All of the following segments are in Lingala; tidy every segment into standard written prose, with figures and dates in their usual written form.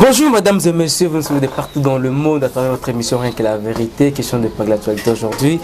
Bonjour mesdames et messieurs, vous nous suivez de partout dans le monde à travers votre émission Rien que la vérité, question de pas de l'actualité aujourd'hui.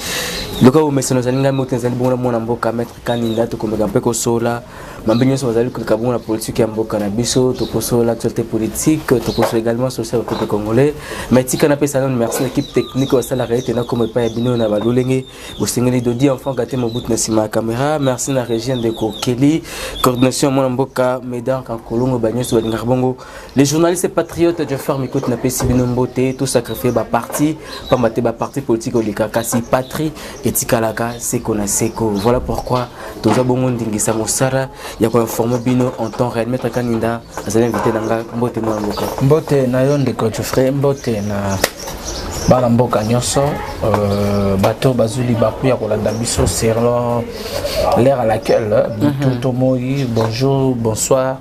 Le cas où messieurs nous allons montrer bon mon amboka maître Kaninda to comme un peu ko sola, mambinyo so bazali ko kabona politique ya mboka na biso to ko sola l'actualité politique, to ko également social au peuple congolais. Mais tika na pesa non merci l'équipe technique au sala réalité na comme pas bino na balolenge, au singeli dodi enfant gâté mo bout na sima caméra, merci la région de Kokeli, coordination mon amboka Medan Kankolongo banyo so ngarbongo. Les journalistes patriotes de faire écoute na pesi binombote tout sacrifier ba parti pas mater ba parti politique au kasi patrie et tikalaka c'est qu'on a seko. Voilà pourquoi tous abongo ndingisa mosara ya ko informer bino en temps réel maître Kaninda azali invité nanga mbote mo mboka mbote na yo ndeko Geoffrey mbote na bana mboka nyonso bato bazuli bakuya kolanda biso sur l'heure à laquelle tout moi bonjour bonsoir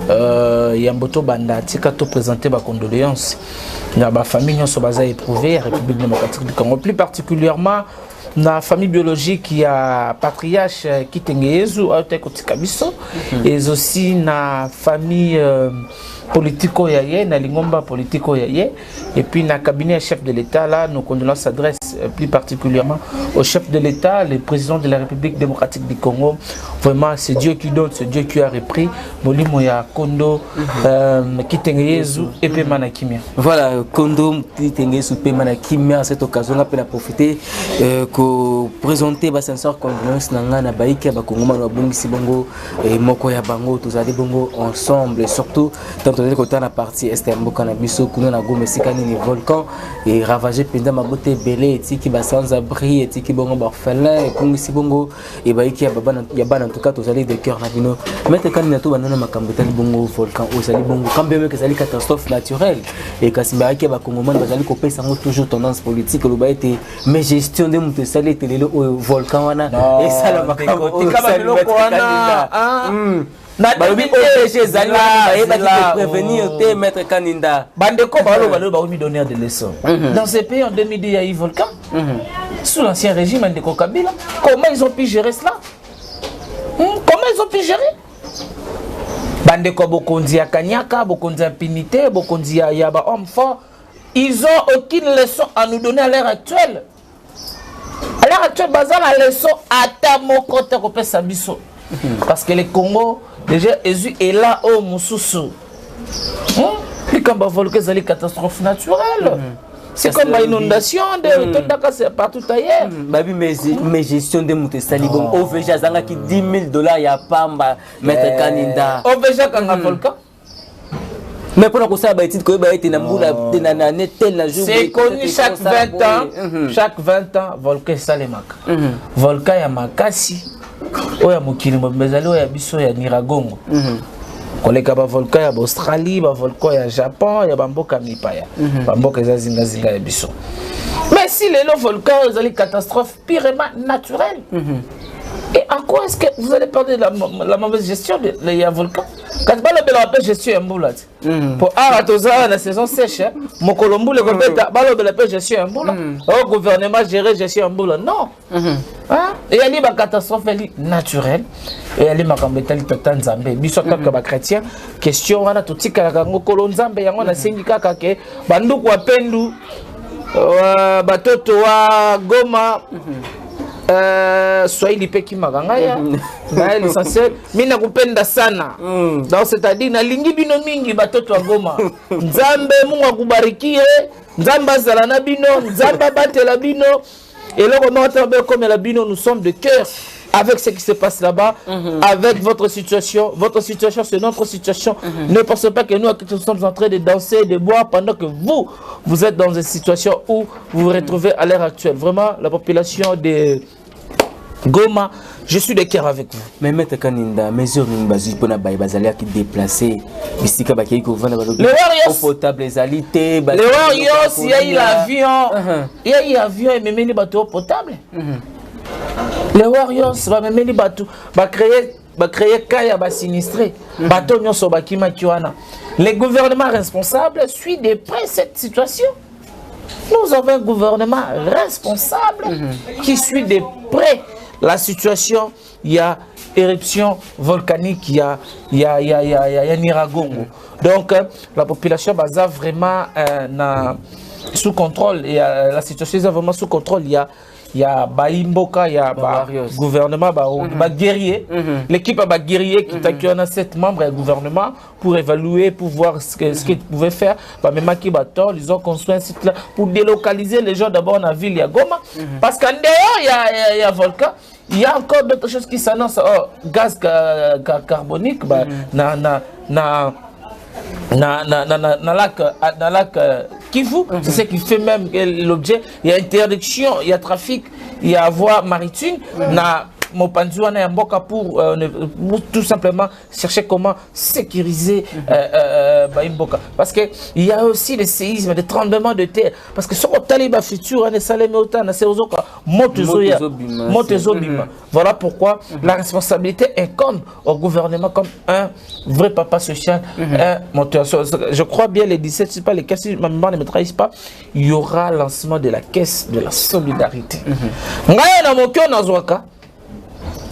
Yamboto Banda tika to présenter ba condoléances na ba famille nyonso baza éprouvé République démocratique du Congo, plus particulièrement na famille biologique qui a patriarche Kitengeyezu Aotekotika biso et aussi na famille politico yaye na lingomba politico yaye et puis na cabinet chef de l'État là nos condoléances s'adressent plus particulièrement au chef de l'État, le président de la République démocratique du Congo. Vraiment c'est Dieu qui donne, c'est Dieu qui a repris Molimo ya Kondo Kitengeyezu et Pemana Kimia. Voilà Kondo Kitengeyezu Pemana Kimia. À cette occasion on peut profiter ko présenter ba sincère condoléances nanga na baiki ba Kongo na bongisi bongo et moko ya bango tous allez bongo ensemble et surtout tant on est côté la partie est mboka na biso kuna na gome sikani ni volcan et ravagé pendant mabote belé tiki ba sans abri et tiki bongo orphelin et bongisi bongo et baiki ya baba ya bana en tout cas tous allez de cœur na bino mettre kan na to banana makambo tali bongo volcan au sali bongo quand bien que sali catastrophe naturelle et kasimba ki ba kongomani bazali ko pesa ngo toujours tendance politique lo ba été mais gestion de mutu sali telelo au volcan wana et ça la makambo tika biloko wana na OPG Zala et prévenir te maître Kaninda bandeko balo ba mi donner des leçons dans ces pays en 2010 il y a eu volcan sous l'ancien régime Ndeko Kabila. Comment ils ont pu gérer cela? Comment ils ont pu gérer? Bandeko bokondi ya Kanyaka, bokondi ya Pinité, bokondi ya Yaba homme fort, ils ont aucune leçon à nous donner à l'heure actuelle. À l'heure actuelle, bazar la leçon à ta mokote ko pesa biso. Parce que le Congo déjà est là au Moussoussou. Les kamba volcan c'est une catastrophe naturelle. C'est comme une inondation de partout ailleurs. Babi mais gestion de Moutessali bon OVG zanga ki $10,000 ya pamba maître Kaninda. OVG kanga volcan. Mais pour la ça ba étude ko ba été na mbula na netel na jour. C'est connu chaque 20 ans. Chaque 20 ans volcan salemaka. Volcan ya makasi. Oya mokili mbezali oya biso ya Niragongo. Koleka ba volcan ya Australie, ba volcan ya Japon, ya bamboka mipaya. Bamboka zinga ya biso. Mais si les volcans ont une catastrophe purement naturelle. Et en quoi est-ce que vous allez parler de la mauvaise gestion des volcans? Quand vous parlez de la gestion de pour la saison sèche, mon colombo le de la gestion au gouvernement gérer gestion de non. Et il y a une catastrophe naturelle. Et il y a une catastrophe Nzambe. Biso kaka chrétien question wana totika ngo kolonzambe yango na sengi kaka ke banduku wa pendu batoto wa Goma Swahili peki magangaya na l'essentiel mina kupenda sana donc c'est-à-dire na lingi bino mingi batoto wa Goma Nzambe Mungu akubarikie Nzamba azala na bino Nzamba batela bino et là comme la bino nous sommes de cœur avec ce qui se passe là-bas, avec votre situation c'est notre situation. Ne pensez pas que nous sommes en train de danser, de boire pendant que vous êtes dans une situation où vous vous retrouvez à l'heure actuelle. Vraiment, la population de Goma, je suis de cœur avec vous. Mais maître Kaninda, mesure une base pour na bazalia qui déplacé. Ici kabaki ko vendre les Warriors potable les alités. Les Warriors, il y a eu l'avion. Il y a eu l'avion et même les bateaux potables. Les Warriors va même les bateaux va créer kaya va sinistrer bateau nyonso bakima kiwana. Les gouvernements responsables suivent de près cette situation. Nous avons un gouvernement responsable qui suit de près la situation il y a éruption volcanique, il y a Niragongo. Donc la population baza vraiment sous contrôle, et la situation est vraiment sous contrôle. Il y a Baimboka, il y a gouvernement, guerrier. L'équipe a guerrier qui a 7 membres du gouvernement pour évaluer, pour voir ce qu'ils pouvaient faire. Même qui ils ont construit un site là pour délocaliser les gens d'abord dans la ville, il y a Goma. Parce qu'en dehors, il y a volcan. Il y a encore d'autres choses qui s'annoncent. Gaz carbonique, na lac Kivu, c'est ce qui fait même l'objet. Il y a interdiction, il y a trafic, il y a voie maritime. Mopanzouana et Mboka pour tout simplement chercher comment sécuriser Mboka. Parce qu'il y a aussi des séismes, des tremblements de terre. Parce que ce qu'on taliba futur, on est salé mais autant, c'est aux autres. Voilà pourquoi la responsabilité incombe au gouvernement comme un vrai papa social. Je crois bien les 17, si pas les caisses, si ma mémoire ne me trahisse pas, il y aura lancement de la caisse de la solidarité.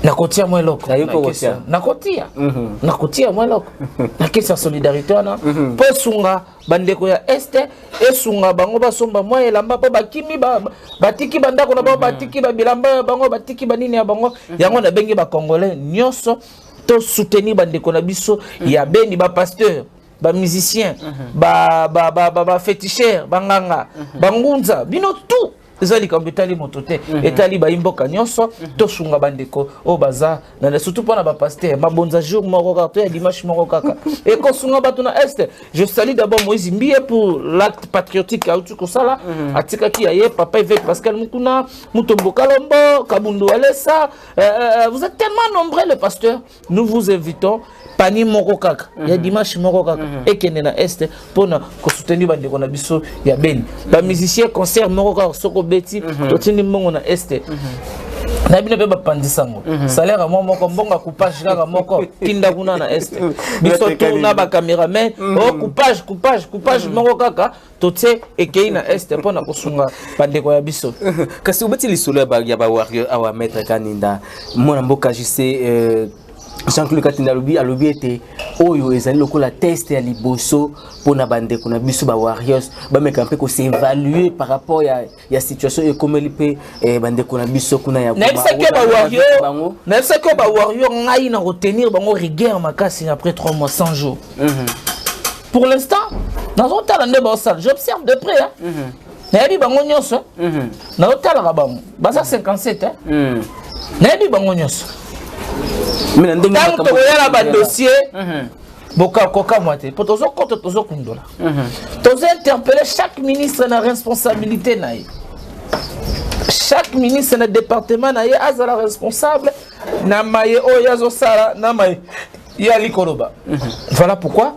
Nakotia moi loko nakotia moi loko na kesa solidarité wana po sunga bandeko ya este esunga bango basomba moi elamba po bakimi batiki bandako na bango batiki bilamba bango batiki banini ya bango yango na bengi ba congolais nyonso to soutenir bandeko na biso ya beni ba pasteur ba musicien ba féticheur banganga bangunza bino tout ezali kambetali motote etali ba imboka nyonso to sunga bandeko o baza na surtout pour na ba pasteur mabonza jour moko kaka to ya dimanche moko kaka et ko sunga batuna est. Je salue d'abord Moïse Mbie pour l'acte patriotique à tout ça atika ki aye papa évêque Pascal Mukuna Mutombo Kalombo Kabundu Alessa. Vous êtes tellement nombreux les pasteurs, nous vous invitons pani moko kaka ya dimanche moko kaka ekende na est pour na ko soutenir bandeko na biso ya beni ba musicien concert moko kaka soko beti totini mbongo na est na bino pe bapandisango salaire à moi moko mbonga coupage kaka moko kinda kuna na est biso to na ba cameraman coupage moko kaka totie ekei na est pour na kosunga bandeko ya biso kasi ubeti lisolo ya ba warrior awa maître Kaninda mona mboka jise Jean-Claude Katinda alobi ete oyo ezali lokola test ya liboso pona bandeko na biso ba warriors ba meka mpe ko s'évaluer par rapport ya situation ekomeli pe bandeko na biso kuna ya na ba warrior ngai na retenir bango rigueur makasi après 3 mois 100 jours. Pour l'instant dans un temps de bossal j'observe de près na bi bango nyonso na hôtel rabam basa 57 na bi bango nyonso. Mais dans le dossier, interpeller chaque ministre na responsabilité. Chaque ministre na département na la responsable na maye oyazo sala na maye yali koroba. Voilà pourquoi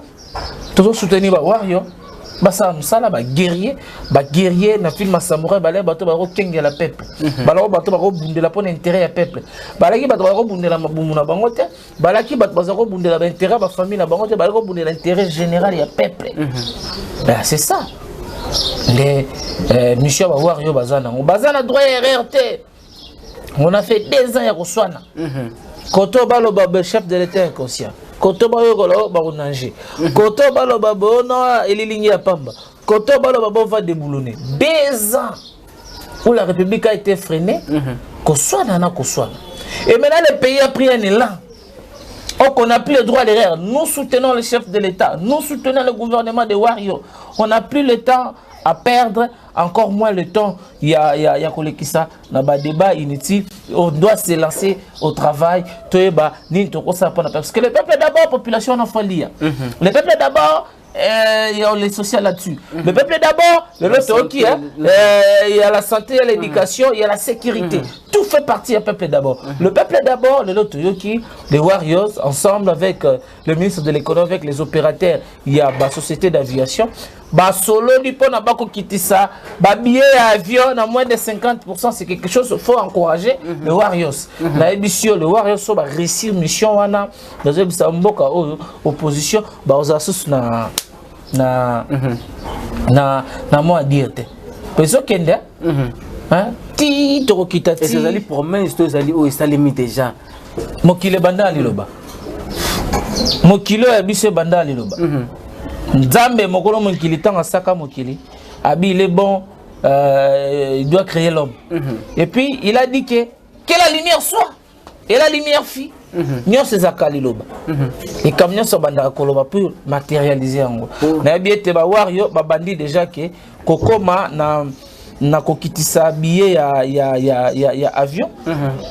tous soutenir ba warrior basa musala ba guerrier na film samouraï balé bato ba ro kengela peuple balaro bato ba ro bundela pour intérêt ya peuple balaki bato ba ro bundela mabumu na bango te balaki bato ba ro bundela ba intérêt ba famille na bango te balako bundela intérêt général ya peuple. Ben c'est ça les missions ba warrior bazana droit RRT on a fait 2 ans ya koswana koto balo ba chef de l'état inconscient koto ba yogolo ba onanger koto balo ba bona elilingi ya pamba koto balo ba va déboulonner 2 ans où la République a été freinée koswana na koswana et maintenant le pays a pris un élan. On n'a plus le droit d'erreur. Nous soutenons le chef de l'État, nous soutenons le gouvernement de Wario. On n'a plus le temps à perdre, encore moins le temps. Il y a un débat inutile. On doit se lancer au travail. Parce que le peuple d'abord, la population en folie. Le peuple d'abord, il y a les social là-dessus. Le peuple d'abord, il y a la santé, il y a l'éducation, il y a la sécurité. Tout fait partie du peuple d'abord. Le peuple d'abord, les Warriors, ensemble avec le ministre de l'économie, avec les opérateurs, il y a la société d'aviation. Solo, ça, billet avion à moins de 50%, c'est quelque chose qu'il faut encourager. Les Warriors. La émission, les Warriors sont réussir mission. Dans une opposition, na moi dire te peso kende hein ti to kitati et ces ali promesses to ali o salemi déjà mokile banda liloba mokilo ya biso banda liloba nzambe mokolo mokili tanga saka mokili abi il est bon il doit créer l'homme et puis il a dit que la lumière soit et la lumière fit nyo c'est zakaliloba et comme nyo so banda koloba pour matérialiser yango na biete ba wario ba bandi déjà que kokoma na kokitisa billet ya avion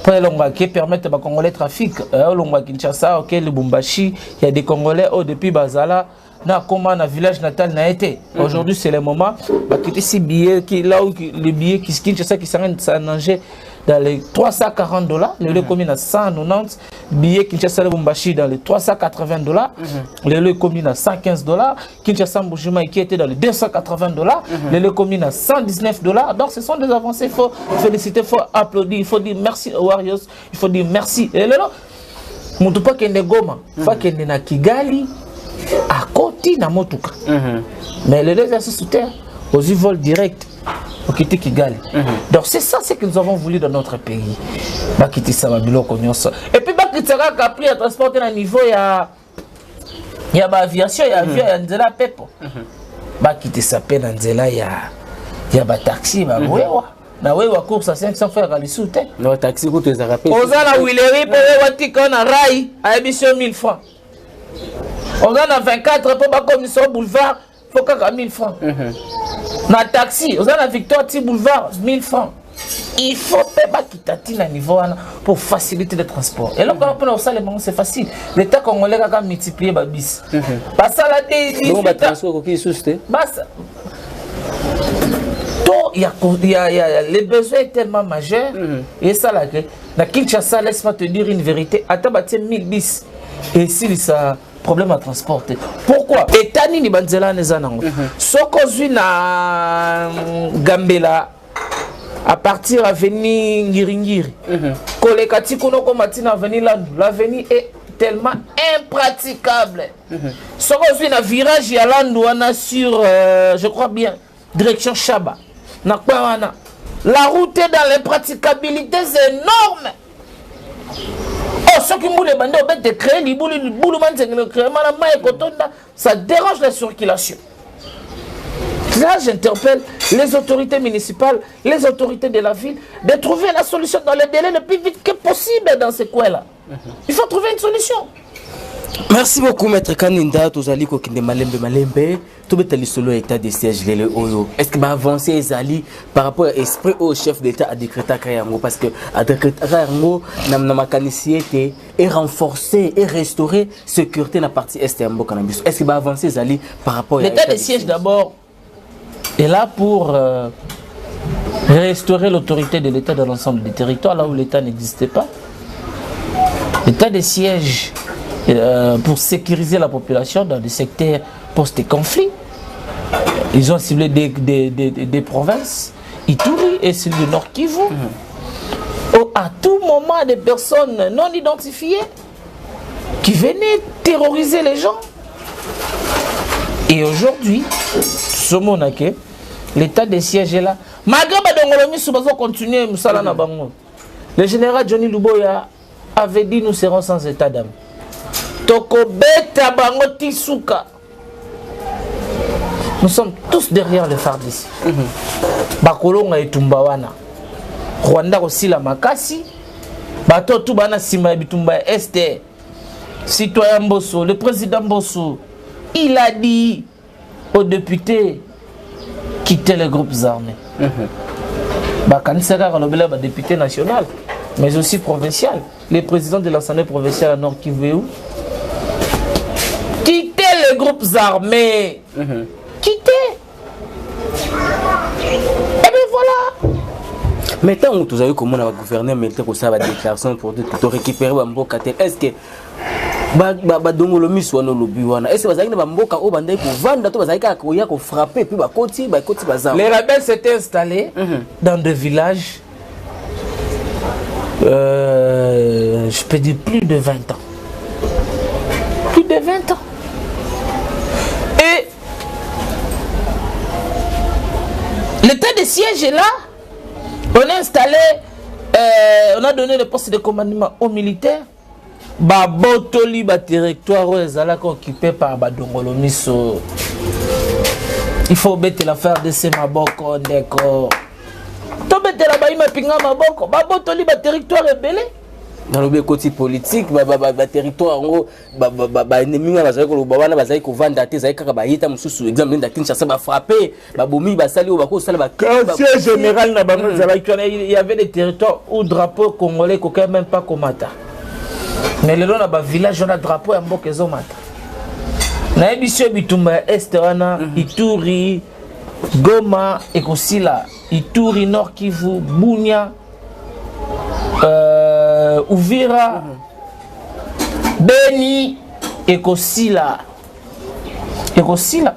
pour longa qui permettre ba congolais trafic longa Kinshasa OK Lubumbashi il y a des congolais depuis Bazala na comment na village natal na été aujourd'hui c'est le moment ba kitisi billet qui là où les billets qui Kinshasa qui s'arrange dans les $340 le commune à 190 billets Kinshasa Lubumbashi dans les $380 le commune à $115 Kinshasa Mbushima qui était dans les $280 le commune à $119 donc ce sont des avancées il faut féliciter il faut applaudir il faut dire merci aux Warriors il faut dire merci et là mutu pa kende Goma fa kende na Kigali à côté na motuka mais les deux assis sous terre aux vols directs au quitter Kigali donc c'est ça ce que nous avons voulu dans notre pays ba quitter ça ba biloko nyonso et puis ba quitter ka appris à transporter à niveau ya ba aviation ya avion ya nzela pepo ba quitter ça pe na nzela ya ba taxi ba wewa na wewa course à 500 francs à l'isute no taxi ko to za rappel ozana Willery pe wewa tika na rai a émission 1000 francs on a 24 pour ba commission boulevard faut qu'à 1000 francs na taxi on a Victoire Ti boulevard 1000 francs il faut pas quitter à niveau pour faciliter le transport et là quand on a ça c'est facile l'état congolais a multiplié ba bis pas ça la donc ba transport qui susté bas il y a les besoins tellement majeurs et ça là que na Kinshasa laisse-moi te dire une vérité attends ba 1000 bis et si ça problème à transporter pourquoi etani ni banzela nezanango soko zui na Gambela à partir avenue Ngiringiri koleka tikuno ko matina avenue l'avenue est tellement impraticable soko zui na virage ya Landu wana sur je crois bien direction Chaba na kwa wana la route est dans l'impraticabilité énorme. Ceux qui moulent les bandits ont de créer les boules ça dérange la circulation. Là, j'interpelle les autorités municipales, les autorités de la ville, de trouver la solution dans les délais le plus vite que possible dans ces coins-là. Il faut trouver une solution. Merci beaucoup, Maître Kaninda. Tous allez ko kinde malembe. Tout est allé solo état de siège le oyo. Est-ce que va avancer les alliés par rapport à l'esprit au chef d'État à décréter Kayango parce que à décréter Kayango n'a mécanicité et renforcer et restaurer sécurité dans la partie est de Cannabis. Est-ce que va avancer les alliés par rapport à l'état de siège d'abord est là pour restaurer l'autorité de l'État dans l'ensemble des territoires là où l'État n'existait pas. L'état de siège pour sécuriser la population dans des secteurs post-conflit. Ils ont ciblé des provinces, Ituri et celui du Nord Kivu. À tout moment, des personnes non identifiées qui venaient terroriser les gens. Et aujourd'hui, ce moment l'état de siège est là. Malgré que continuer, le général Johnny Luboya avait dit nous serons sans état d'âme. Nous sommes tous derrière le phare d'ici. Bakolonga et Tumbawana. Rwanda aussi la Makasi. Bato Tubana Sima Bitumba Este. Citoyen Mbosso, le président Mbosso, il a dit aux députés quitter les groupes armés. Bakanisaka Kalobela, député national, mais aussi provincial. Les présidents de l'Assemblée provinciale à Nord Kivu. Quitter les groupes armés. Quitter. Et bien voilà. Mais tant que vous avez comment on gouverner, mais tant que ça va déclaration pour te récupérer Bamboka, est-ce que Badongolo Miswano Lobiwana, est-ce que vous avez Bamboka au Bandai pour vendre, vous avez frapper, puis Bakoti, Bazar. Les rebelles s'étaient installés dans des villages, je peux dire plus de 20 ans. Plus de 20 ans. Et l'état de siège est là On a installé, on a donné le poste de commandement aux militaires. Botoli ba territoire occupé par Badongolo Miso. Il faut mettre l'affaire de ces maboko d'accord. To mettre la baïma pinga maboko, botoli ba territoire rebelle. Dans le côté politique, territoire ennemi bazali ko bana bazali ko vanda te zali kaka ba yita mususu exemple nda Kinshasa ba frapper ba bomi ba sali o ba ko sala ba conseil général na bango il y avait des territoires où drapeau congolais ko quand même pas komata. Mais le long na village on a drapeau ya mboka ezomata. Na ebisio bitumba est wana Ituri, Goma et Kosila, Ituri, Nord Kivu, Bunia, Uvira, Beni et Kosila. Et Kosila.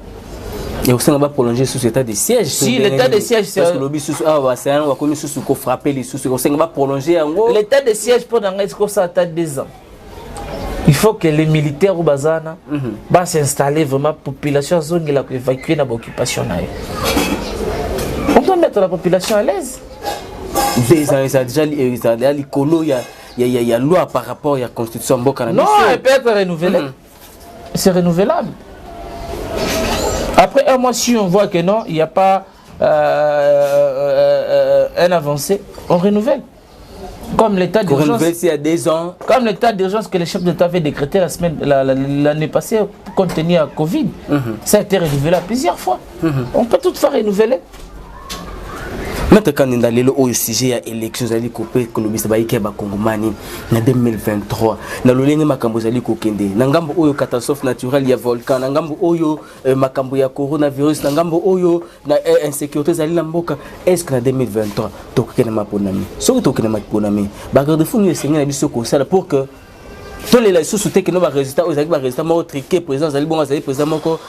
Et aussi on va prolonger sous l'état de siège. Si l'état de siège c'est parce que lobby sous c'est un connu sous ko frapper les sous on va prolonger en gros. L'état de siège pour dans est-ce que ça a 2 ans. Il faut que les militaires ou bazana va s'installer vraiment population zone qui l'a évacuer dans l'occupation. On doit mettre la population à l'aise. Déjà l'écolo il y a loi par rapport à la constitution Mboka. Non, elle peut être renouvelée. C'est renouvelable. Après un mois, si on voit que non, il n'y a pas un avancé, on renouvelle. Comme l'état d'urgence. Il y a 2 ans. Comme l'état d'urgence que le chef d'État avait décrété l'année passée compte tenu à Covid. Ça a été renouvelé plusieurs fois. On peut toutefois renouveler. Maintenant, quand on a le sujet de l'élection, on a coupé le Congomani en 2023. On a le makambo zali kokende. Nangambo oyo catastrophe naturelle, il y a volcan. Nangambo oyo makambo ya coronavirus. Nangambo oyo na insécurité zali na mboka. Est-ce que en 2023, tokena maponami? Soki tokena maponami, ba garde fou nous enseigner na biso ko sala pour que tous les sous-soutés que nous avons résultats, aux résultats moins triqués, président Zali bon Zali président moko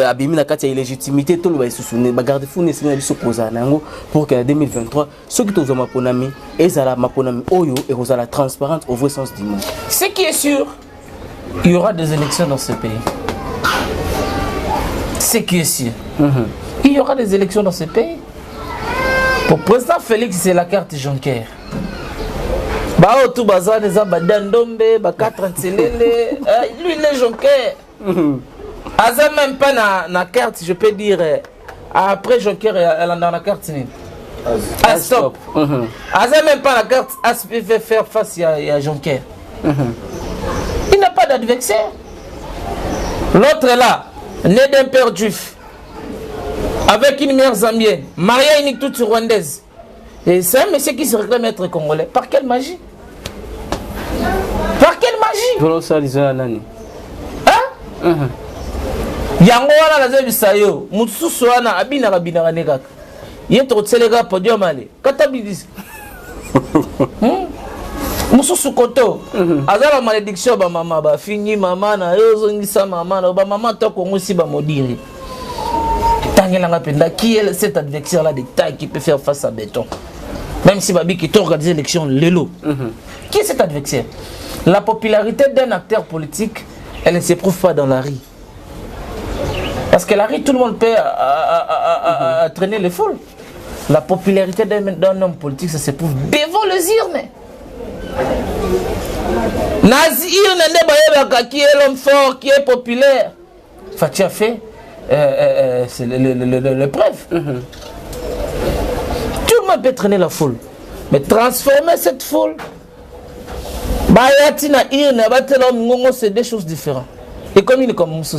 abimi na kati ya illégitimité tout le sous-souné ba garde fou nesi na biso poza nango pour que en 2023 ceux qui tozoma maponami ezala maponami oyo et rozala transparente au vrai sens du mot. Ce qui est sûr, il y aura des élections dans ce pays. Ce qui est sûr. Il y aura des élections dans ce pays. Pour le président Félix, c'est la carte Jonker. Bah tout bazar des abadandombe, ba 4 ntelele, lui les Jonker. Aza même pas na carte, je peux dire après Jonker elle est dans la carte ni. Stop. Aza même pas la carte peut faire face à Jonker. Il n'a pas d'adversaire. L'autre est là, né d'un père juif, avec une mère zambienne, mariée unique toute rwandaise. Et c'est un monsieur qui se réclame être congolais. Par quelle magie? Par quelle magie? Pour ça, ils ont un année. Hein? Yango wana la zebisayo, mususu wana abina kabina kaneka. Yeto tselega podium ale. Kata bidis. Mususu koto. Azala malédiction ba mama ba fini mama na yozo ngisa mama na ba mama to ko ngusi ba modiri. Tangela penda qui est cet adversaire là de taille qui peut faire face à béton. Même si Babi qui organise l'élection Lelo. Qui est cet adversaire? La popularité d'un acteur politique, elle ne s'éprouve pas dans la rue. Parce que la rue, tout le monde peut traîner les foules. La popularité d'un homme politique, ça s'éprouve devant les urnes. Nazi urne qui est l'homme fort, qui est populaire. Fatia fait c'est le preuve. Tout le monde peut traîner la foule. Mais transformer cette foule, c'est des choses différentes. Et comme il est comme Moussous.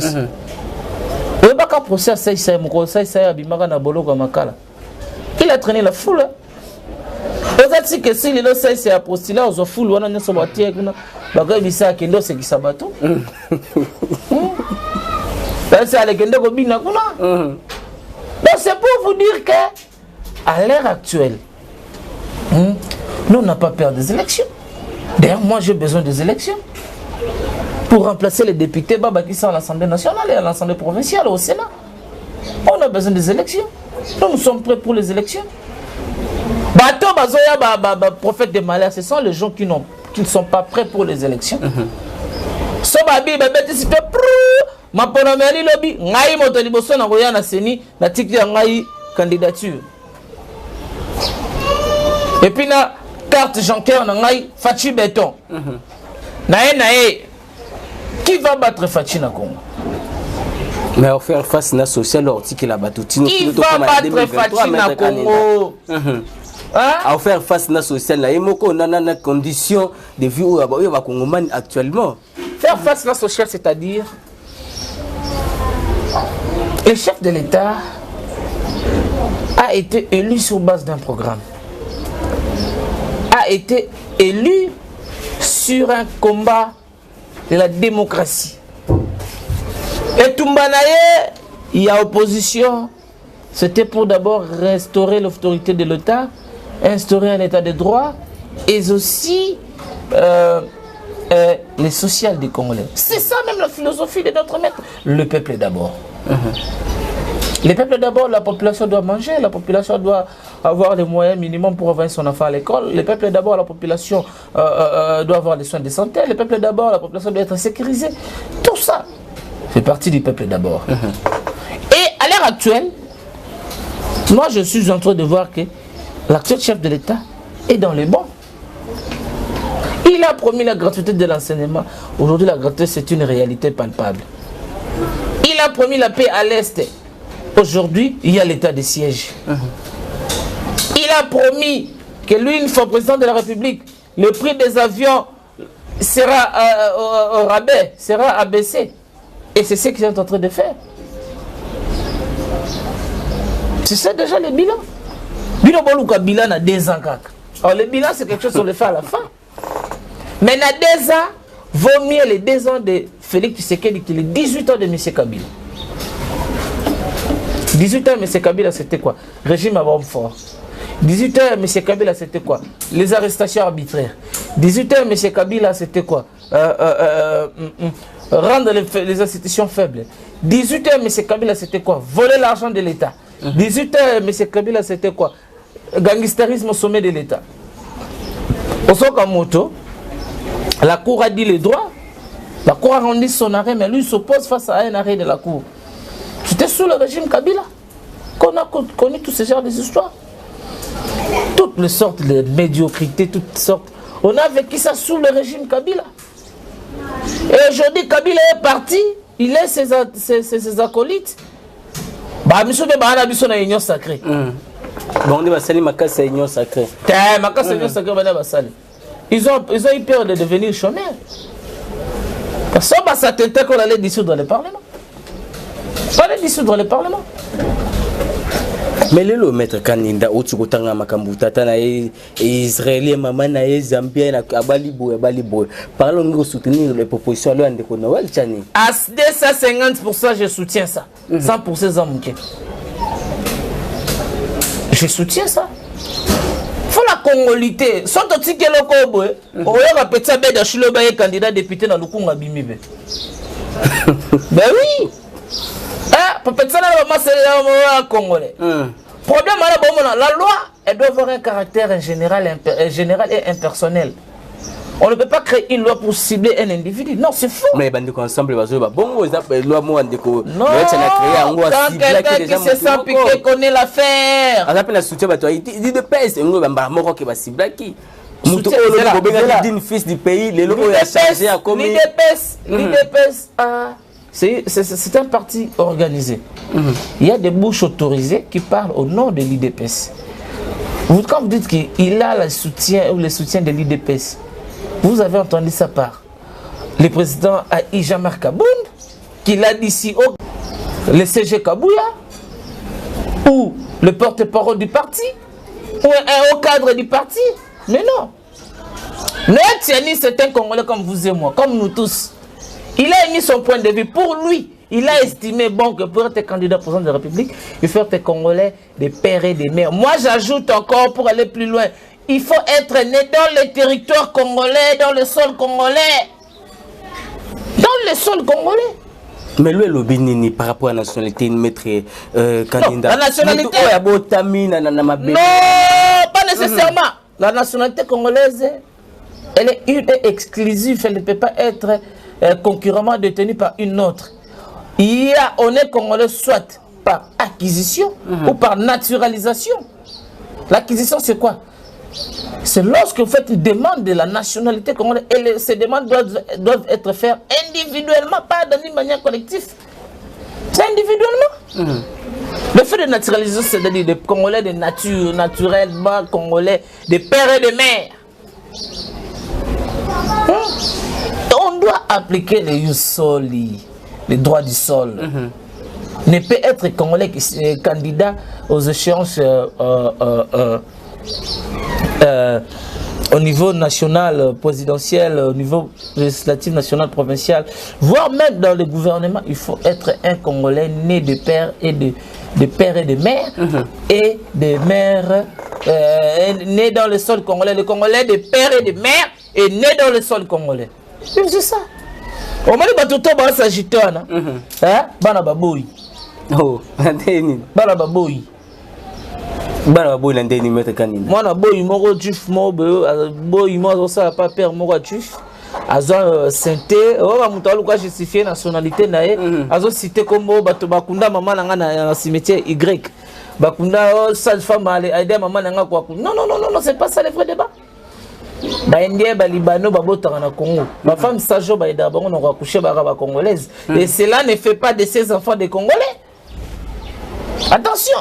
Il a traîné la foule. Ozati que si les c'est c'est apostolé aux foule on a sur voiture baga bisa kendo c'est qui sabato. C'est à legende ko bina kuna. Donc c'est pour vous dire que à l'heure actuelle nous n'a pas peur des élections. D'ailleurs moi j'ai besoin des élections pour remplacer les députés Baba qui sont à l'Assemblée nationale et à l'Assemblée provinciale au Sénat. On a besoin des élections. Nous sommes prêts pour les élections. Bato bazoya prophète de malheur, ce sont les gens qui ne sont pas prêts pour les élections. So babi babeti sipe ma ponomeli lobby ngai moto liboso na koya na seni na tiki ngai candidature. Et puis la carte Jonker Nangai Fachi Béton. Nae, qui va battre Fachi na Congo? Mais on faire face à la sociale qui la batoutine. Qui va battre Fachi na Congo? À faire face à la sociale, il y a des conditions de vie où il y a Congomani actuellement. Faire face à la sociale, c'est-à-dire le chef de l'État a été élu sur base d'un programme, a été élu sur un combat de la démocratie. Et Toumbanaye, il y a opposition, c'était pour d'abord restaurer l'autorité de l'État, instaurer un état de droit et aussi les sociales des Congolais. C'est ça même la philosophie de notre maître. Le peuple d'abord. Le peuple d'abord, la population doit manger, la population doit avoir les moyens minimums pour envoyer son enfant à l'école. Le peuple d'abord, la population doit avoir des soins de santé. Le peuple d'abord, la population doit être sécurisée. Tout ça fait partie du peuple d'abord. Et à l'heure actuelle, moi je suis en train de voir que l'actuel chef de l'État est dans les bons. Il a promis la gratuité de l'enseignement. Aujourd'hui, la gratuité, c'est une réalité palpable. Il a promis la paix à l'Est. Aujourd'hui, il y a l'état de siège. Il a promis que lui, une fois président de la République, le prix des avions sera au rabais, sera abaissé. Et c'est ce qu'ils sont en train de faire. C'est ça déjà le bilan. Le bilan a 2 ans. Alors le bilan, c'est quelque chose qu'on le fait à la fin. Mais dans 2 ans, vaut mieux les 2 ans de Félix Tshisekedi que les 18 ans de M. Kabila. 18 ans, M. Kabila, c'était quoi? Régime à bombe fort. 18 ans, M. Kabila, c'était quoi? Les arrestations arbitraires. 18 ans, M. Kabila, c'était quoi? Rendre les institutions faibles. 18 ans, M. Kabila, c'était quoi? Voler l'argent de l'État. 18 ans, M. Kabila, c'était quoi? Gangsterisme au sommet de l'État. Au Sokamoto, la Cour a dit les droits. La Cour a rendu son arrêt, mais lui s'oppose face à un arrêt de la Cour. C'était sous le régime Kabila qu'on a connu tous ces genres d'histoires. Toutes les sortes de médiocrité, toutes sortes. On a vécu ça sous le régime Kabila. Et aujourd'hui, Kabila est parti, il laisse ses acolytes. Bah, monsieur de Bahana, monsieur na union sacrée. Bon, on va salir Makassa union sacrée. Makassa union sacrée, ils ont eu peur de devenir chômeurs. Parce que ça tentait qu'on allait dissoudre le Parlement. On allait dissoudre le Parlement. Mais le maître Kaninda, Otsukotanga Makambuta, Israélien, Maman, Zambien, Abalibo, parlons de soutenir les propositions de Noël Tchani. À 250%, je soutiens ça. 100% Zamouké. Je soutiens ça. Faut la congolité. Sans tout ce qui est le Kobo, on va petit abed à Chiloba et candidat député dans le Congo Bimibe. Ben oui. Pour petit ça, c'est le Congolais. Problème, la loi, elle doit avoir un caractère général et impersonnel. On ne peut pas créer une loi pour cibler un individu. Non, c'est faux. Mais bon, ensemble, bon, loi moi non, quand quelqu'un qui se sent piqué connaît l'affaire. On appelle la soutien, il dit de paix, c'est un gros qui va cibler qui. Fils du pays, les locaux ont chargé à commun. L'IDPS, c'est un parti organisé. Il y a des bouches autorisées qui parlent au nom de l'IDPS. Quand vous dites qu'il a le soutien ou le soutien de l'IDPS, vous avez entendu ça par le président Jean-Marc Kabound, qui l'a dit ici le CG Kabouya, ou le porte-parole du parti, ou un haut cadre du parti. Mais non. Noël Tiani, c'est un Congolais comme vous et moi, comme nous tous. Il a émis son point de vue. Pour lui, il a estimé bon que pour être candidat président de la République, il faut être Congolais des pères et des mères. Moi, j'ajoute encore pour aller plus loin. Il faut être né dans le territoire congolais, dans le sol congolais. Dans le sol congolais. Mais lui, le par rapport à la nationalité, il mettrait candidat. La nationalité. Non, pas nécessairement. La nationalité congolaise, elle est une et exclusive. Elle ne peut pas être concurremment détenue par une autre. On est congolais soit par acquisition ou par naturalisation. L'acquisition, c'est quoi? c'est lorsque vous faites une demande de la nationalité congolaise et ces demandes doivent être faites individuellement, pas d'une manière collective. C'est individuellement. Le fait de naturaliser, c'est-à-dire des Congolais de nature, naturellement Congolais, de père et de mère. On doit appliquer les soli, les droits du sol. Ne peut être Congolais candidat aux échéances au niveau national, présidentiel, au niveau législatif, national, provincial, voire même dans le gouvernement, il faut être un Congolais né de père et de père et de mère, et de mère né dans le sol congolais. Le Congolais de père et de mère est né dans le sol congolais. C'est ça. Au moins, les bateaux s'agitent. Bana baboui. Oh, bana baboui. Bana baboui l'andeni mettre kanina. Moi na boy moko juf mo boy mo ça pas père moko juf. Azo santé, on va monter à justifier nationalité nae. Azo cité comme bato bakunda maman nanga na cimetière Y. Bakunda sage femme aller aider maman nanga quoi. Non, c'est pas ça le vrai débat. Ba indien ba libano ba botanga na Congo. Ma femme sajo ba aider bango na coucher ba congolaise. Et cela ne fait pas de ces enfants des Congolais. Attention.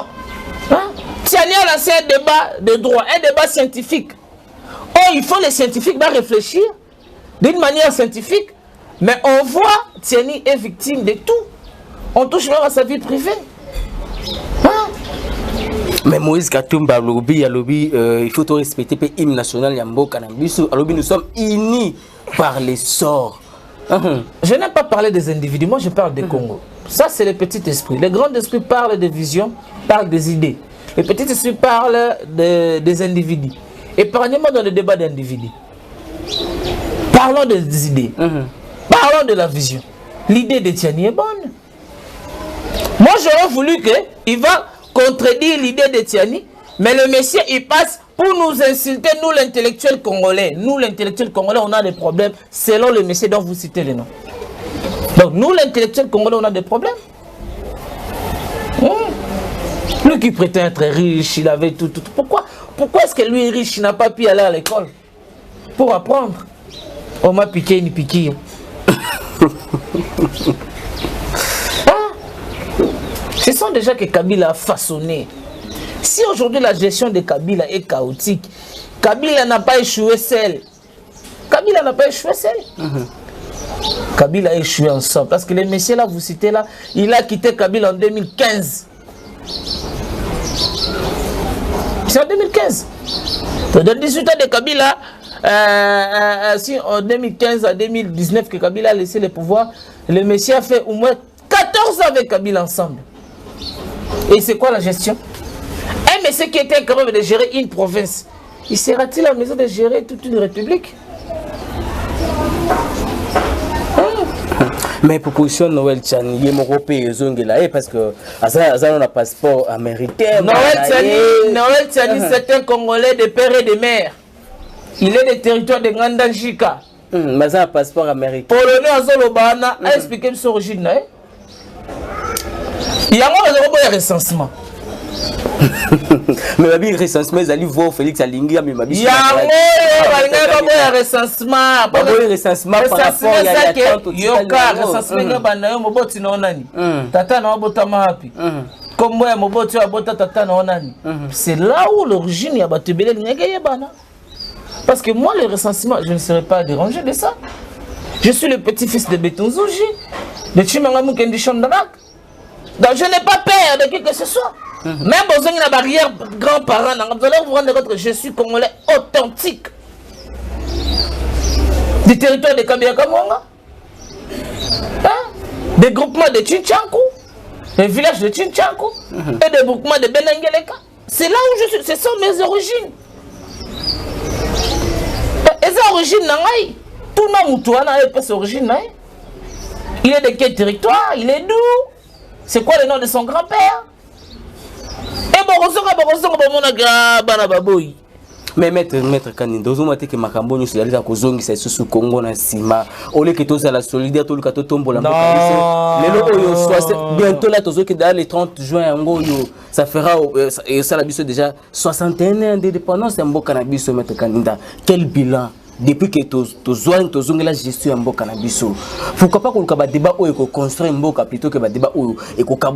Hein? Tiens, il y a un débat de droit, un débat scientifique. Oh, il faut les scientifiques réfléchir d'une manière scientifique, mais on voit Tiani est victime de tout. On touche même à sa vie privée. Hein? Mais Moïse Katumba, il faut respecter le hymne national Yambo Kanambisu. Nous sommes unis par les sorts. Je n'ai pas parlé des individus, moi je parle des Congo. Ça c'est le petit esprit. Le grand esprit parle de vision, parle des idées. Le petit esprit parle des individus. Épargnez-moi dans le débat d'individus. Parlons des idées. Parlons de la vision. L'idée de Tiani est bonne. Moi j'aurais voulu qu'il va contredire l'idée de Tiani, mais le monsieur il passe pour nous insulter, nous l'intellectuel congolais. Nous l'intellectuel congolais, on a des problèmes selon le monsieur dont vous citez les noms. Donc nous l'intellectuel congolais, on a des problèmes. Lui qui prétend être riche, il avait tout. Pourquoi est-ce que lui est riche, il n'a pas pu aller à l'école pour apprendre? On m'a piqué, ni piqué. Ce sont des gens que Kabila a façonnés. Si aujourd'hui la gestion de Kabila est chaotique, Kabila n'a pas échoué seul. Kabila n'a pas échoué seul. Kabila a échoué ensemble. Parce que les messieurs là, vous citez là, il a quitté Kabila en 2015. C'est en 2015. Dans 18 ans de Kabila, si en 2015 à 2019 que Kabila a laissé le pouvoir, le monsieur a fait au moins 14 ans avec Kabila ensemble. Et c'est quoi la gestion? Un monsieur qui était capable de gérer une province, il sera-t-il en mesure de gérer toute une république? Mais proposition Noël Tchani, il est européen, parce que Azan a un passeport américain. Noël Tchani, c'est un Congolais de père et de mère. Il est des territoires de Ngandanjika. Mais ça a un passeport américain. Polonais Azolobana a expliqué son origine. Il y a un recensement. Mais le recensement, ils allaient voir Félix Alingi, mais il y a un recensement. Le recensement par rapport à la c'est là où l'origine est. Parce que moi, le recensement, je ne serais pas dérangé de ça. Je suis le petit-fils de Betonzouji, de Chimangamou Kendi Chandarak. Donc je n'ai pas peur de qui que ce soit. Même besoin d'une barrière grands-parents, vous allez vous rendre compte que je suis Congolais authentique. Du territoire de Kabila Kamwanga. Des groupements de Tchinchankou, des villages de Tchinchankou, et des groupements de Benengeleka. C'est là où je suis, ce sont mes origines. Et ces origines, tout le monde a ses origines. Il est de quel territoire? Il est d'où? C'est quoi le nom de son grand-père? Et Mais maître Kaninde, vous avez dit que Makambo nous allons à Kozongi, c'est sous Congo na Sima. Au lieu que tous à la solidarité, tout le cas tombe la bientôt là, tous que dans les 30 juin, ça fera et ça la déjà 61 ans d'indépendance en cannabis, maître Kaninde. Quel bilan? Depuis que tu as la gestion de cannabis, pourquoi pas qu'on ait un débat où on construit un débat plutôt que un débat où on a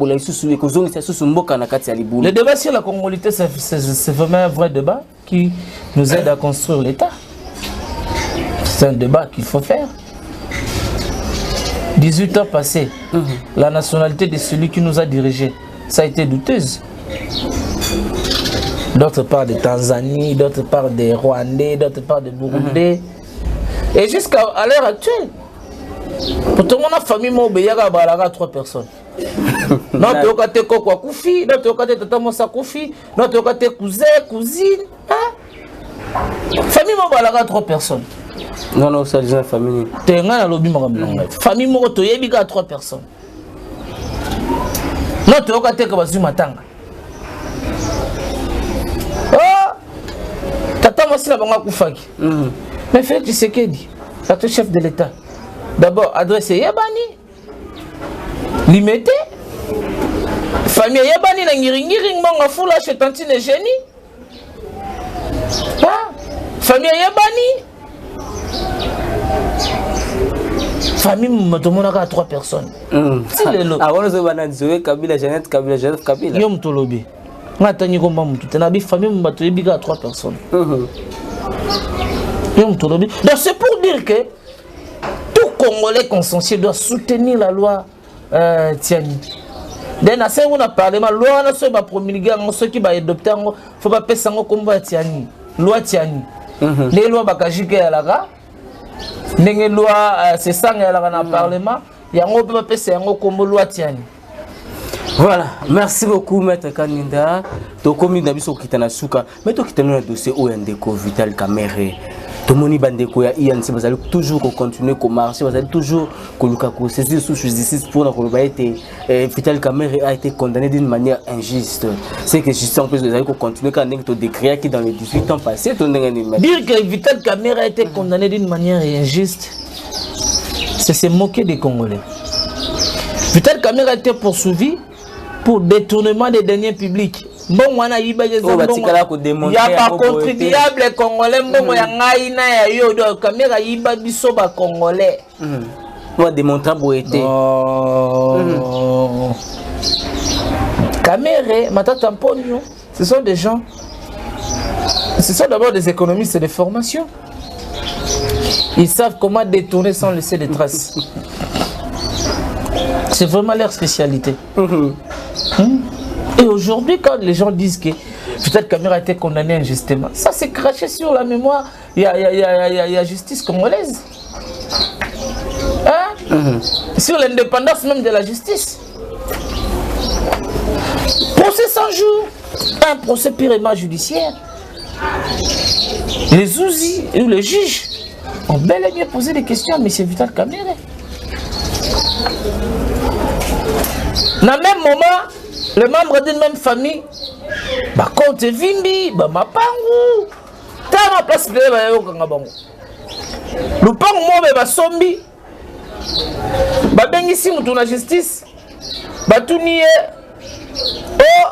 le débat sur la congolité, c'est vraiment un vrai débat qui nous aide à construire l'État. C'est un débat qu'il faut faire. 18 ans passés, la nationalité de celui qui nous a dirigés, ça a été douteuse. D'autres parlent de Tanzanie, d'autres parlent des Rwandais, d'autres parlent de Burundais. Et jusqu'à l'heure actuelle, pour tout le monde, la famille m'a obéi à 3 personnes. Notre côté Kokwa Koufi, notre côté Tata Mosa Koufi, notre côté cousin, cousine. Famille m'a obéi à 3 personnes. Non, c'est déjà la famille. T'es un lobby, famille m'a obéi à 3 personnes. Notre côté Kabazu Matanga. Tata Mosi la banga Koufaki. Mais Félix Tshisekedi, c'est le chef de l'État. D'abord, adressé Yabani. Limité. Famille Yabani na ngiringiring manga fula chez Tantine Génie. Famille Yabani. Famille Motomonaka à 3 personnes. Avant de se banaliser, Kabila, Jeannette, Kabila. Yom Tolobi. Donc c'est pour dire que tout Congolais consciencieux doit soutenir la loi Tiani. Dès assez on a parlé la loi na so ba promulguer ceux qui va adopter faut pas passer en combat Tiani. Loi Tiani. Les lois bakajike ya la ndenge loi c'est ça ya la na parlement yango peut pas passer en combat loi Tiani. Voilà, merci beaucoup Maître Kaninda. Tu as commis d'abisso qui t'a souka, mais tu as un dossier ONDECO Vital Kamere. Tout le monde bandeko ya INC, vous allez toujours continuer à marcher, vous allez toujours saisir sous justice pour la colobalité. Vital Kamere a été condamné d'une manière injuste. C'est que justice en plus vous allez continuer quand tu décret qui dans les 18 ans passés. Dire que Vital Kamere a été condamné d'une manière injuste, c'est se moquer des Congolais. Vital Kamere a été poursuivi pour détournement des deniers publics. Bon, on a eu des il n'y a pas contribuable congolais. Bon, il y a un caméra yiba biso ba congolais. On va démontrer boété. Caméra, matata pognon. Ce sont des gens. Ce sont d'abord des économistes de formation. Ils savent comment détourner sans laisser de traces. C'est vraiment leur spécialité. Et aujourd'hui, quand les gens disent que peut-être Kamere a été condamné injustement, ça s'est craché sur la mémoire. Il y a justice congolaise. Sur l'indépendance même de la justice. Procès 100 jours. Un procès purement judiciaire. Les Zouzi ou les juges ont bel et bien posé des questions à M. Vital Kamere. Dans le même moment, les membres d'une même famille, compte Vimbi, Mapangu, t'as ma place de le pan moi, Sombi, Bengissi, la justice, Batounie, oh,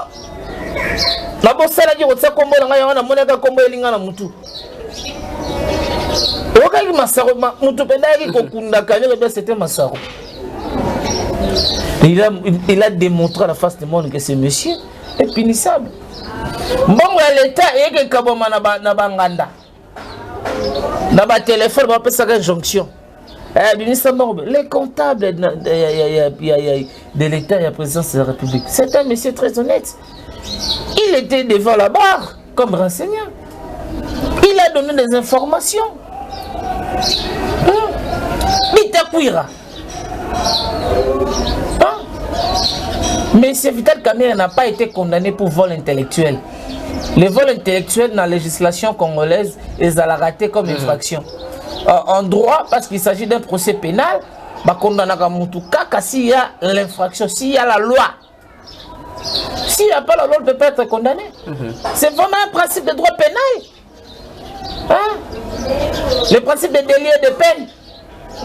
la bosse a dit au Sakombo, la monnaie combo et l'ingana Moutou. Okali Massaro, Moutou Pendaki, Kokunda Kanye, c'était Massaro. Il a démontré à la face du monde que ce monsieur est punissable. Bon, l'État est que Kaboma na banganda. Na ba téléphone, on appelle ça une jonction. Les comptables de l'État et la présidence de la République, c'est un monsieur très honnête. Il était devant la barre comme renseignant. Il a donné des informations. Bitakuira. Mais M. Vital Kamere n'a pas été condamné pour vol intellectuel. Le vol intellectuel dans la législation congolaise est à la rater comme infraction. En droit, parce qu'il s'agit d'un procès pénal, s'il y a l'infraction, s'il y a la loi. S'il n'y a pas la loi, il ne peut pas être condamné. C'est vraiment un principe de droit pénal. Hein? Le principe de délit et de peine.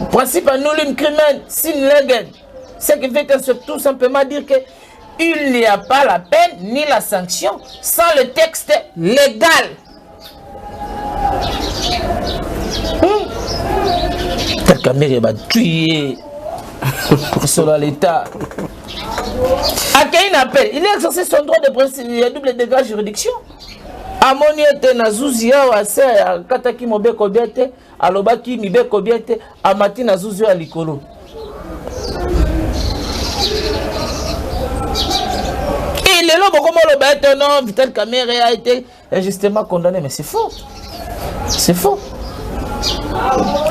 Le principe à nullum crimen, sin legem. Ce qui veut tout simplement dire que il n'y a pas la peine ni la sanction sans le texte légal. Tel Kamere va tuer sur l'État. À quel appel? Il a exercé son droit de principe, il y a double degré de juridiction. Amoni était Nazuzia, Kataki Mobe Kobiete, Alobaki Mibe Kobiete, Amati Nazuzia à Likolo. Et le lobo comme le bête, non, Vital Kamere a été injustement condamné, mais c'est faux. C'est faux.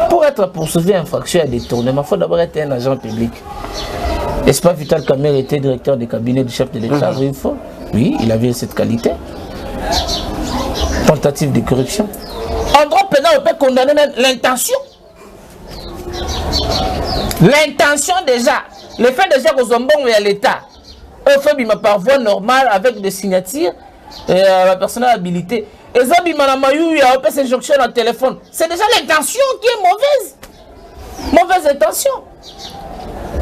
Pour être poursuivi infraction à détournement, il faut d'abord être un agent public. N'est-ce pas Vital Kamere était directeur du cabinet du chef de l'État? Oui, il faut. Oui, il avait cette qualité. Tentative de corruption. En droit pénal, on peut condamner l'intention. L'intention déjà. Le fait déjà que Zombon est à l'État. Un fait par voie normale avec des signatures et la personne habilitée. Et ça, il y a une injonction dans le téléphone. C'est déjà l'intention qui est mauvaise. Mauvaise intention.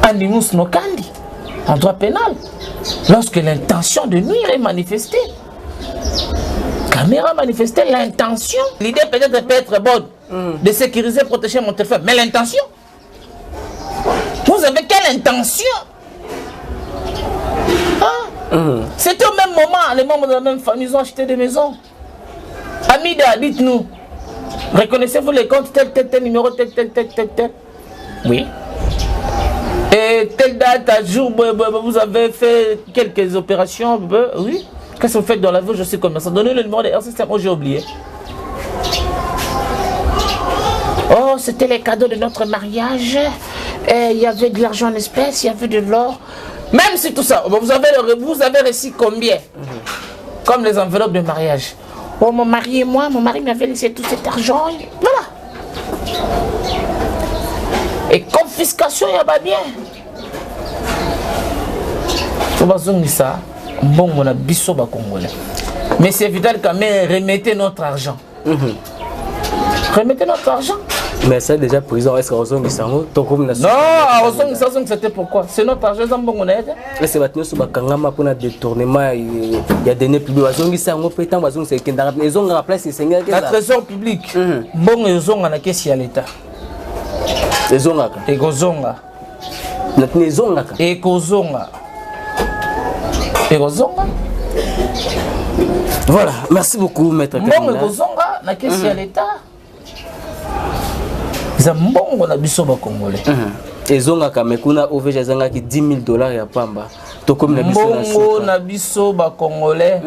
Animus no kandi. En droit pénal. Lorsque l'intention de nuire est manifestée. Kamere a manifesté l'intention. L'idée peut-être peut être bonne de sécuriser, protéger mon téléphone. Mais l'intention. Vous avez quelle intention? C'était au même moment, les membres de la même famille, ils ont acheté des maisons. Amida, dites-nous, reconnaissez-vous les comptes tel numéro, tel. Oui. Et telle date, à jour, vous avez fait quelques opérations. Oui. Qu'est-ce que vous faites dans la vie? Je suis commerçant. Donnez le numéro de RCSM. Oh, j'ai oublié. Oh, c'était les cadeaux de notre mariage. Il y avait de l'argent en espèces, il y avait de l'or. Même si tout ça, vous avez reçu combien? Comme les enveloppes de mariage. Oh, mon mari et moi, mon mari m'avait laissé tout cet argent. Voilà. Et confiscation, il y a pas bien. Faut pas ça. Bon, on a biso ba congolais. Mais c'est Vital Kamere, remettez notre argent. Remettez notre argent. Mais ça déjà prison, est-ce qu'on a non, c'était pourquoi? C'est notre argent, c'est bon, on a aidé. C'est maintenant sur Bakangama pour un détournement. Il y a des nez publics. Ils ont remplacé la trésor public. Bon, ils ont en caisse à l'État. Ils ont et Gozonga. Et Gozonga. Voilà, merci beaucoup, maître. Bon, Gozonga, la caisse à l'État. C'est bon, on a biso ba congolais. Ils ont kamekuna OVG zanga ki $10,000 ya pamba. To comme na biso na bongo na biso ba congolais.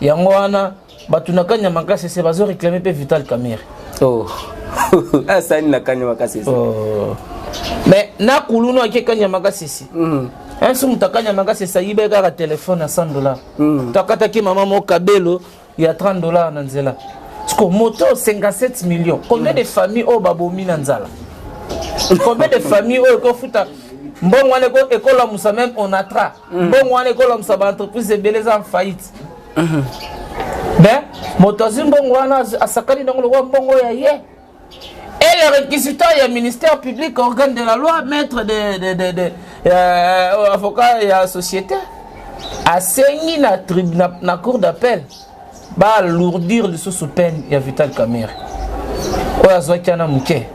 Yango wana batunaka nyamaka c'est bazo réclamer pe Vital Kamere. Oh. Ah ça ni na kanyamaka c'est. Oh. Mais na kuluno akeka nyamaka c'est. Un sou mutaka nyamaka c'est ça yibeka ka téléphone à $100. Takata ki maman mo kabelo il y a $30 na nzela. Parce que moto 57 millions. Combien de familles au babomi nanzala? Combien de familles au kofuta? Bon on est école musa même on attra. Bon on est école musa ba entreprise de beleza en faillite. Ben moto zimbo wana asakani donc le bongo ya ye. Et le réquisitoire il y a ministère public organe de la loi maître de avocat et société a saigné na cour d'appel. Ba alourdir le sous peine ya Vital Kamere. Oya zwakana muke.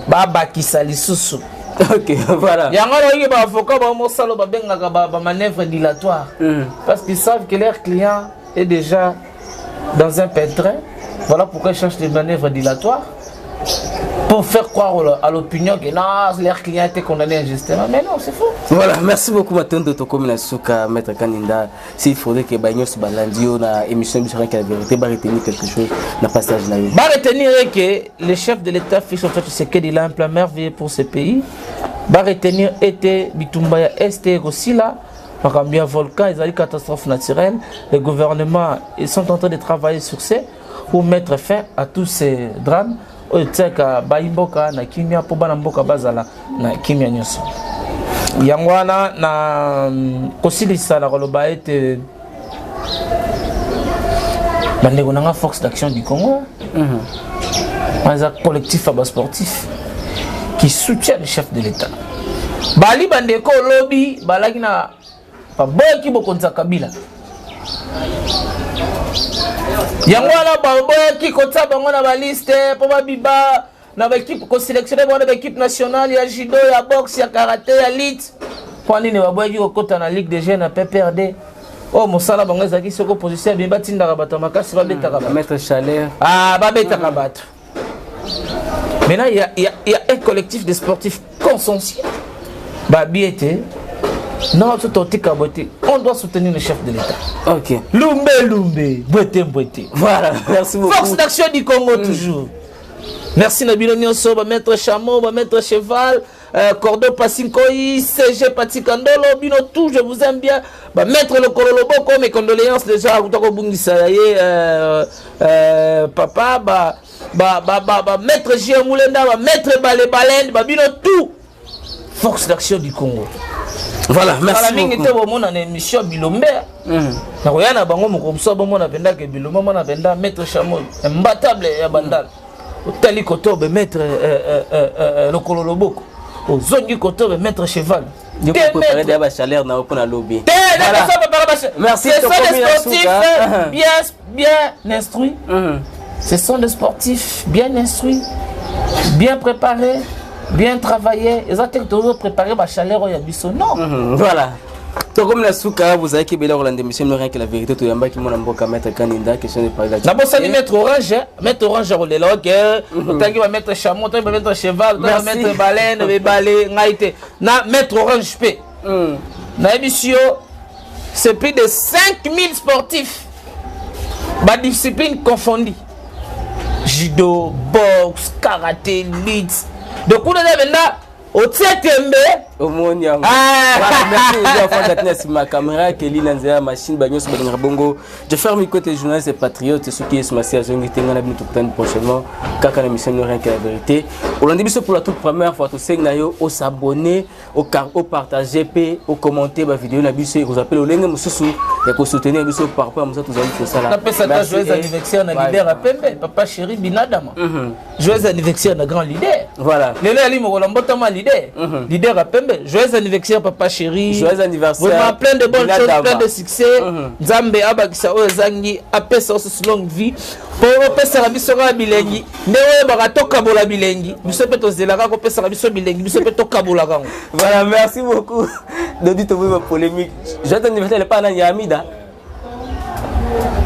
Ba bakisa lisusu. OK, voilà. Yango yi ba avocat ba mo salo ba bengaka ba manœuvre dilatoire. Parce qu'ils savent que leur client est déjà dans un pétrin. Voilà pourquoi ils cherchent des manœuvres dilatoires pour faire croire à l'opinion que non, leur client était condamné injustement. Mais non, c'est faux. Voilà, merci beaucoup Matondo Tokomi na Suka, maître Kaninda. S'il faudrait que Bagnos Balandio na émission de la vérité, va retenir quelque chose dans passage là. Va retenir que le chef de l'État Félix Antoine Tshisekedi il a un plan merveilleux pour ce pays. Va retenir était Bitumbaya Est aussi là. Par un volcan, ils ont une catastrophe naturelle. Les gouvernements ils sont en train de travailler sur ça pour mettre fin à tous ces drames. Otseka baimboka na kimia po bana mboka bazala na kimia nyoso yangwana na kosilisa na koloba ete On a une force d'action du Congo. On a un collectif sportif qui soutient le chef de l'État. Bali bandeko lobby balaki na baboyaki bokonza Kabila. Yango wana baboyaki kotsa bango na baliste po babiba na équipe ko sélectionner ba équipe nationale ya judo ya boxe ya karaté ya lit. Pour nini baboyaki kokota na ligue des jeunes na PPRD. Oh mosala bango ezaki soko position bien batinda rabata makasi ba betaka ba Maître Chaleur. Ah ba betaka bato. Maintenant il y a un collectif de sportifs consensuels. Babiete, non, on doit soutenir le chef de l'État. Ok. Lumbe, boité. Voilà, merci beaucoup. Force d'action du Congo toujours. Merci Nabilo Nyonso, Maître Chameau, Maître Cheval, Cordo Passinkoi, CG Patikandolo, Bino tout, je vous aime bien. Maître Le Kololoboko, mes condoléances déjà, papa, Maître J. Moulenda, Maître Balen, Bino tout. Force d'action du Congo. Voilà, merci beaucoup. On a une émission Bilombe. Na koyana bango mokomso bango na penda ke Bilombe na penda Maître Chameau, imbattable ya bandal. Otali kotobe Maître Le Kololoboko. Ozongi kotobe Maître Cheval. Je peux préparer des chaleurs na opona lobby. Merci. Ce sont des sportifs bien instruits. Ce sont des sportifs bien instruits, bien préparés. Bien travaillé, ils ont toujours préparé ma chaleur au Yabiso. Non. Voilà. Donc comme la souka, vous avez qui est là Roland d'émission, ne rien que la vérité. Tout le monde qui m'a envoyé à mettre Kaninda, question de parler. D'abord ça mettre orange à rouler là. Ok. Autant qu'il va mettre chameau, autant qu'il va mettre cheval, autant qu'il va mettre baleine, balai, ngaïté. Na mettre orange p. Na émission, c'est plus de 5000 sportifs. Ma discipline confondue. Judo, boxe, karaté, lutte. Donc, on a maintenant au Tsetembe. Au monde, merci ma caméra, Kelly Nanzea, machine, bagnos, bongo. Je ferme le côté journaliste et patriote, c'est ce qui est ce massé à Zongi Tengan, prochainement. Kaka la mission rien que la vérité. On a dit pour la toute première fois, tout c'est au s'abonner, au partager, au commenter ma vidéo, vous appelez au Lengue Moussou, et pour soutenir par rapport à ça, vous avez fait ça. On appelle ça joyeux anniversaire, on a leader à Pembe, papa chéri Binadama. Joyeux anniversaire, on a grand leader. Voilà. Leader à Pembe. Joyeux anniversaire papa chéri. Joyeux anniversaire. Vraiment plein de bonnes choses, plein de succès. Nzambe abakisa ozangi apesa aussi longue vie. Pour opesa la biso ka bilengi. Ndewe bakatoka bola bilengi. Biso pe tozelaka ko pesa la biso bilengi. Biso pe toka bola kango. Voilà, merci beaucoup. Dodi to ma polémique. Joyeux anniversaire le pas na Yamida.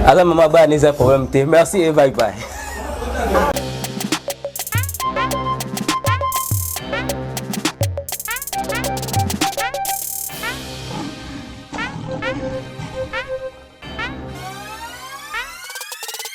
Ala mama ba neza problème. Merci et bye bye.